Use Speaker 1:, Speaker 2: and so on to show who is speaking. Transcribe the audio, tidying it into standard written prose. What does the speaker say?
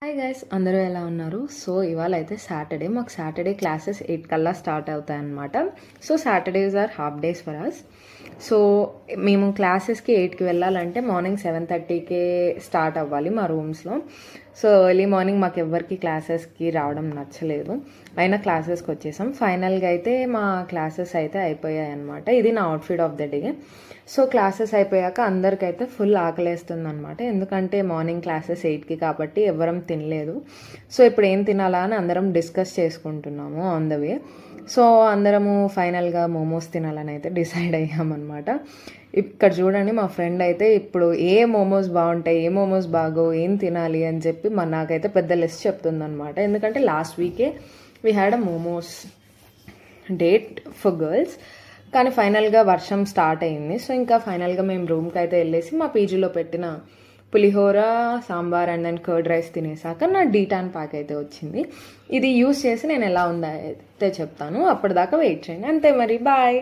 Speaker 1: Hi guys, అందరూ ఎలా ఉన్నారు? సో ఇవాళ అయితే సాటర్డే, మాకు సాటర్డే క్లాసెస్ 8 కల్లా స్టార్ట్ అవుతాయి అన్నమాట. So Saturdays are half days for us. So మేము క్లాసెస్కి 8కి వెళ్ళాలంటే మార్నింగ్ 7:30కే స్టార్ట్ అవ్వాలి మా రూమ్స్లో. సో ఎర్లీ మార్నింగ్ మాకు ఎవరికి క్లాసెస్కి రావడం నచ్చలేదు, అయినా క్లాసెస్కి వచ్చేసాం. ఫైనల్గా అయితే మా క్లాసెస్ అయితే అయిపోయాయి అనమాట. ఇది నా outfit of the day. So classes అయిపోయాక అందరికైతే ఫుల్ ఆకలేస్తుంది అనమాట, ఎందుకంటే మార్నింగ్ క్లాసెస్ 8కి కాబట్టి ఎవరం తినలేదు. సో ఇప్పుడు ఏం తినాలా అని అందరం డిస్కస్ చేసుకుంటున్నాము ఆన్ ద వే. సో అందరము ఫైనల్గా మోమోస్ తినాలని అయితే డిసైడ్ అయ్యామన్నమాట. ఇక్కడ చూడండి, మా ఫ్రెండ్ అయితే ఇప్పుడు ఏ మోమోస్ బాగుంటాయి, ఏ మోమోస్ బాగో, ఏం తినాలి అని చెప్పి నాకైతే పెద్ద లిస్ట్ చెప్తుందనమాట. ఎందుకంటే లాస్ట్ వీకే we had a momos date for girls, కానీ ఫైనల్గా వర్షం స్టార్ట్ అయింది. సో ఇంకా ఫైనల్గా మేము రూమ్కి అయితే వెళ్ళేసి మా పీజీలో పెట్టిన pulihora, sambar and then curd rice తినేసాక నా డీటాన్ ప్యాక్ అయితే వచ్చింది. ఇది యూస్ చేసి నేను ఎలా ఉందో అయితే చెప్తాను, అప్పటిదాకా వెయిట్ చేయండి. అంతే మరి, బాయ్.